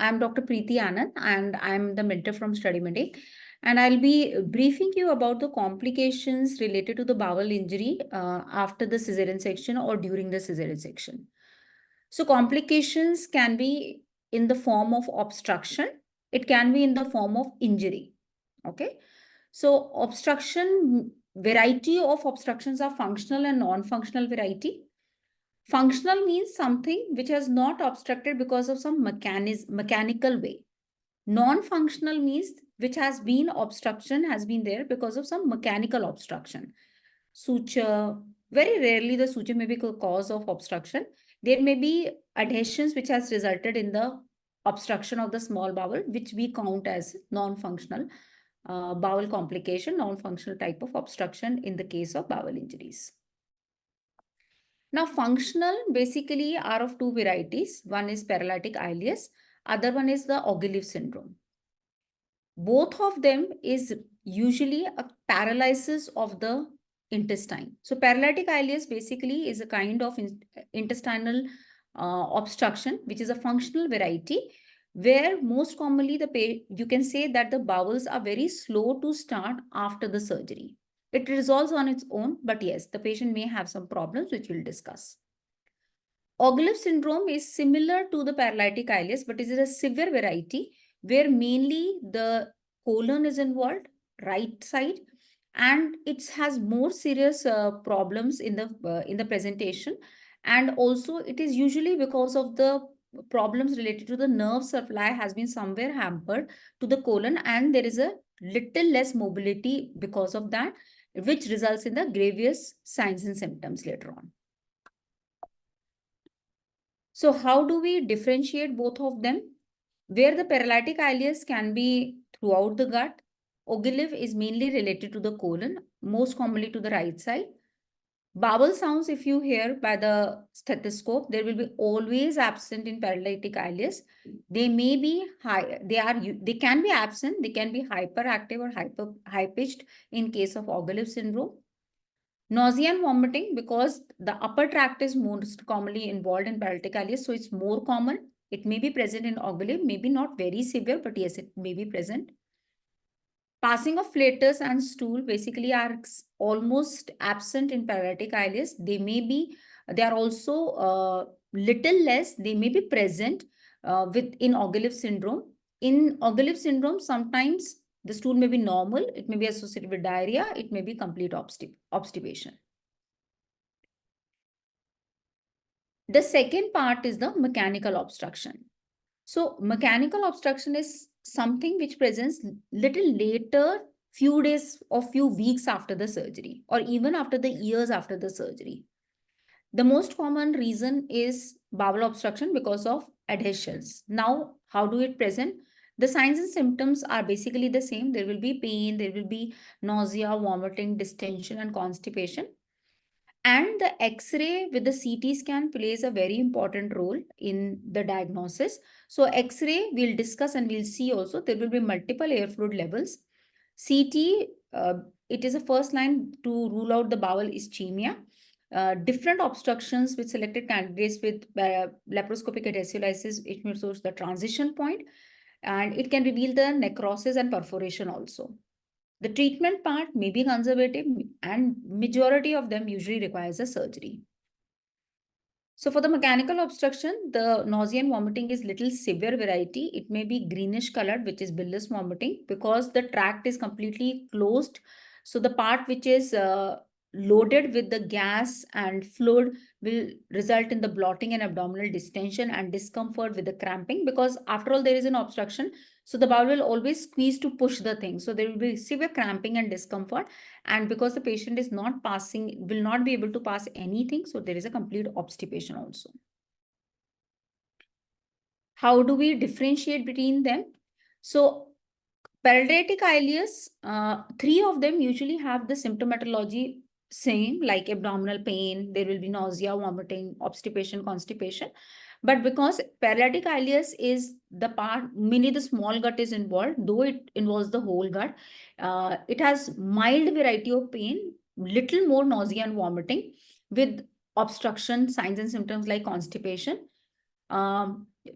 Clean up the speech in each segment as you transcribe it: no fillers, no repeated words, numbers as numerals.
I'm Dr. Priti Anand, and I'm the mentor from StudyMEDIC. And I'll be briefing you about the complications related to the bowel injury after the cesarean section or during the cesarean section. So complications can be in the form of obstruction. It can be in the form of injury. Okay. So obstruction, variety of obstructions are functional and non-functional variety. Functional means something which has not obstructed because of some mechanical way. Non-functional means which has been obstruction has been there because of some mechanical obstruction. Suture, very rarely the suture may be a cause of obstruction. There may be adhesions which has resulted in the obstruction of the small bowel, which we count as non-functional bowel complication, non-functional type of obstruction in the case of bowel injuries. Now, functional basically are of two varieties. One is paralytic ileus, other one is the Ogilev syndrome. Both of them is usually a paralysis of the intestine. So paralytic ileus basically is a kind of intestinal obstruction, which is a functional variety, where most commonly you can say that the bowels are very slow to start after the surgery. It resolves on its own, but yes, the patient may have some problems, which we'll discuss. Ogilev syndrome is similar to the paralytic ileus, but it is a severe variety where mainly the colon is involved, right side, and it has more serious problems in the presentation. And also it is usually because of the problems related to the nerve supply has been somewhere hampered to the colon, and there is a little less mobility because of that, which results in the grievous signs and symptoms later on. So how do we differentiate both of them? Where the paralytic ileus can be throughout the gut, Ogilev is mainly related to the colon, most commonly to the right side. Bowel sounds, if you hear by the stethoscope, there will be always absent in paralytic ileus. They may be high, they can be absent, they can be hyperactive or high pitched in case of Ogilev syndrome. Nausea and vomiting, because the upper tract is most commonly involved in paralytic ileus, so it's more common. It may be present in Ogilev, maybe not very severe, but yes, it may be present. Passing of flatus and stool basically are almost absent in paralytic ileus. They are also little less, they may be present in Ogilev syndrome. In Ogilev syndrome, sometimes the stool may be normal, it may be associated with diarrhea, it may be complete obstipation. The second part is the mechanical obstruction. So mechanical obstruction is something which presents little later, few days or few weeks after the surgery, or even after the years after the surgery. The most common reason is bowel obstruction because of adhesions. Now, how do it present? The signs and symptoms are basically the same. There will be pain, there will be nausea, vomiting, distension, and constipation. And the X-ray with the CT scan plays a very important role in the diagnosis. So X-ray we'll discuss and we'll see also there will be multiple air fluid levels. CT, it is a first line to rule out the bowel ischemia. Different obstructions with selected candidates with laparoscopic adhesiolysis, it may show the transition point, and it can reveal the necrosis and perforation also. The treatment part may be conservative, and majority of them usually requires a surgery. So for the mechanical obstruction, the nausea and vomiting is little severe variety. It may be greenish colored, which is bilious vomiting, because the tract is completely closed. So the part which is loaded with the gas and fluid will result in the blotting and abdominal distension and discomfort with the cramping, because after all there is an obstruction. So the bowel will always squeeze to push the thing. So there will be severe cramping and discomfort. And because the patient is not passing, will not be able to pass anything. So there is a complete obstipation also. How do we differentiate between them? So paralytic ileus, three of them usually have the symptomatology same, like abdominal pain, there will be nausea, vomiting, obstipation, constipation. But because paralytic ileus is the part, mainly the small gut is involved, though it involves the whole gut, it has mild variety of pain, little more nausea and vomiting with obstruction, signs and symptoms like constipation.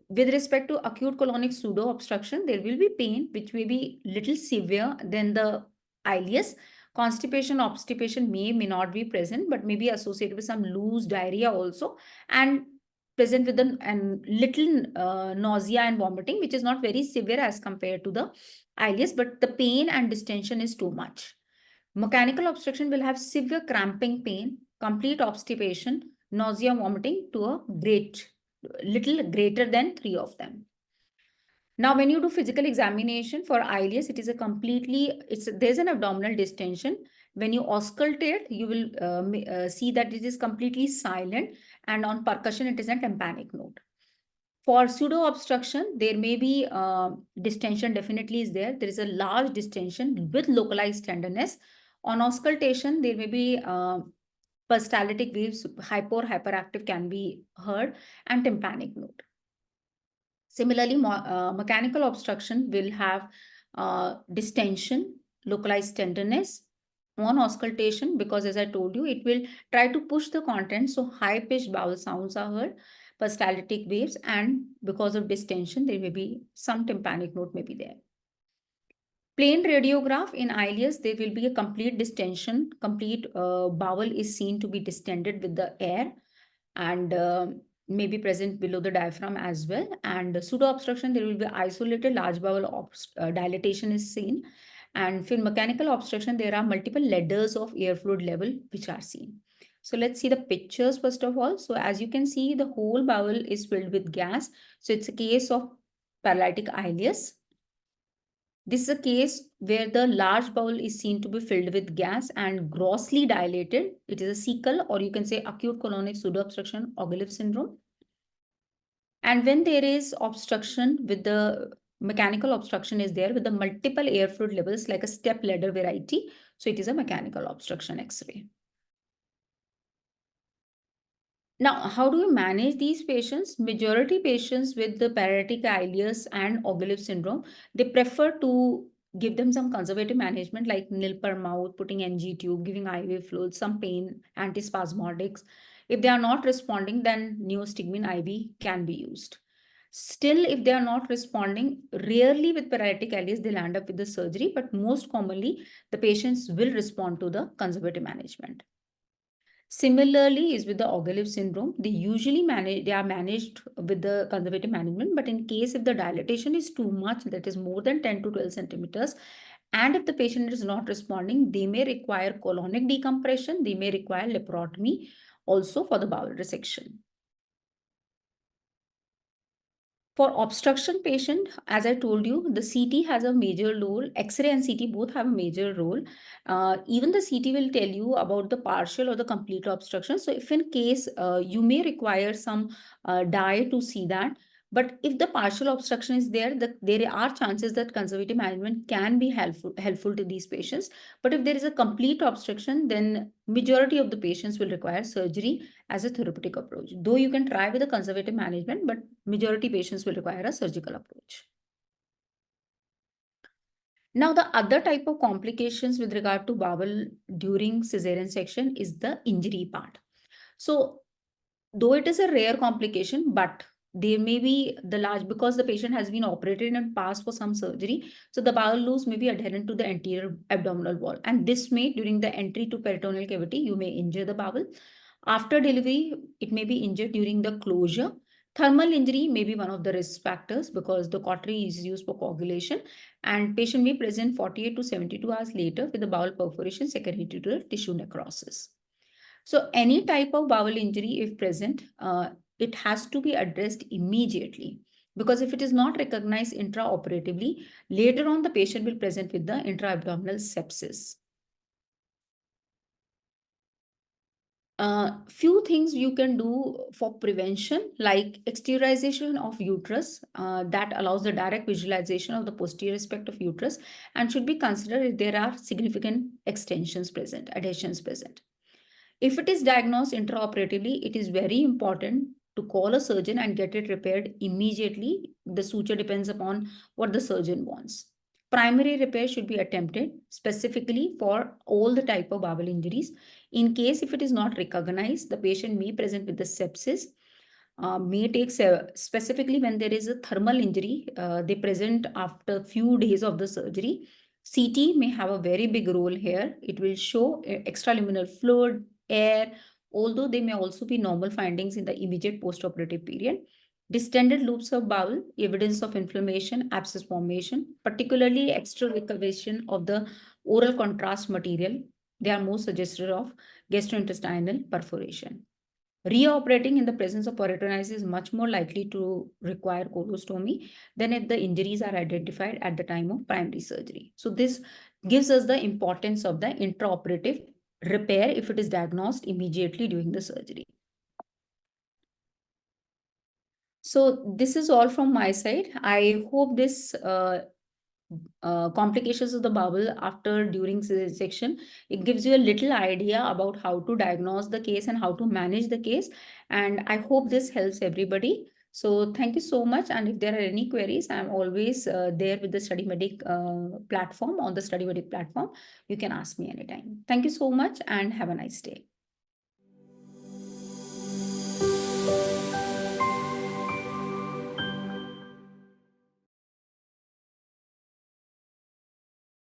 with respect to acute colonic pseudo obstruction, there will be pain which may be little severe than the ileus. Constipation, obstipation may not be present, but may be associated with some loose diarrhea also, and present with a little nausea and vomiting, which is not very severe as compared to the ileus, but the pain and distension is too much. Mechanical obstruction will have severe cramping pain, complete obstipation, nausea, vomiting to a little greater than 3 of them. Now, when you do physical examination for ileus, it is there's an abdominal distension. When you auscultate, you will see that it is completely silent, and on percussion, it is a tympanic note. For pseudo obstruction, there may be distension, definitely is there. There is a large distension with localized tenderness. On auscultation, there may be peristaltic waves, hyperactive can be heard, and tympanic note. Similarly, mechanical obstruction will have distension, localized tenderness on auscultation, because as I told you, it will try to push the content. So high-pitched bowel sounds are heard, peristaltic waves, and because of distension, there may be some tympanic note may be there. Plain radiograph in ileus, there will be a complete distension, complete bowel is seen to be distended with the air, and may be present below the diaphragm as well. And pseudo obstruction, there will be isolated large bowel dilatation is seen. And for mechanical obstruction, there are multiple ladders of air fluid level which are seen. So let's see the pictures first of all. So as you can see, the whole bowel is filled with gas. So it's a case of paralytic ileus. This is a case where the large bowel is seen to be filled with gas and grossly dilated. It is a cecal, or you can say acute colonic pseudo-obstruction Ogilev syndrome. And when there is obstruction with the mechanical obstruction is there with the multiple air fluid levels like a step ladder variety. So it is a mechanical obstruction X-ray. Now, how do you manage these patients? Majority patients with the paralytic ileus and Ogilev syndrome, they prefer to give them some conservative management like nil per mouth, putting NG tube, giving IV fluids, some pain, antispasmodics. If they are not responding, then neostigmine IV can be used. Still, if they are not responding, rarely with paralytic ileus, they'll end up with the surgery, but most commonly, the patients will respond to the conservative management. Similarly, is with the Ogilev syndrome, they are managed with the conservative management, but in case if the dilatation is too much, that is more than 10 to 12 centimeters, and if the patient is not responding, they may require colonic decompression, they may require laparotomy also for the bowel resection. For obstruction patient, as I told you, the CT has a major role. X-ray and CT both have a major role. Even the CT will tell you about the partial or the complete obstruction. So if in case you may require some dye to see that, but if the partial obstruction is there, there are chances that conservative management can be helpful to these patients. But if there is a complete obstruction, then majority of the patients will require surgery as a therapeutic approach. Though you can try with a conservative management, but majority patients will require a surgical approach. Now, the other type of complications with regard to bowel during cesarean section is the injury part. So though it is a rare complication, but there may be because the patient has been operated and passed for some surgery. So the bowel loop may be adherent to the anterior abdominal wall. And this may, during the entry to peritoneal cavity, you may injure the bowel. After delivery, it may be injured during the closure. Thermal injury may be one of the risk factors because the cautery is used for coagulation, and patient may present 48 to 72 hours later with the bowel perforation secondary to the tissue necrosis. So any type of bowel injury, if present, it has to be addressed immediately, because if it is not recognized intraoperatively, later on the patient will present with the intra-abdominal sepsis. Few things you can do for prevention, like exteriorization of uterus, that allows the direct visualization of the posterior aspect of uterus and should be considered if there are significant extensions present, adhesions present. If it is diagnosed intraoperatively, it is very important to call a surgeon and get it repaired immediately. The suture depends upon what the surgeon wants. Primary repair should be attempted specifically for all the type of bowel injuries. In case if it is not recognized, the patient may present with the sepsis. may take specifically when there is a thermal injury, they present after few days of the surgery. CT may have a very big role here. It will show extraluminal fluid, air, although they may also be normal findings in the immediate postoperative period. Distended loops of bowel, evidence of inflammation, abscess formation, particularly extra excavation of the oral contrast material. They are more suggestive of gastrointestinal perforation. Reoperating in the presence of peritonitis is much more likely to require colostomy than if the injuries are identified at the time of primary surgery. So this gives us the importance of the intraoperative repair if it is diagnosed immediately during the surgery. So this is all from my side. I hope this complications of the bowel after during section, it gives you a little idea about how to diagnose the case and how to manage the case. And I hope this helps everybody. So thank you so much. And if there are any queries, I'm always there with the StudyMEDIC platform, on the StudyMEDIC platform. You can ask me anytime. Thank you so much and have a nice day.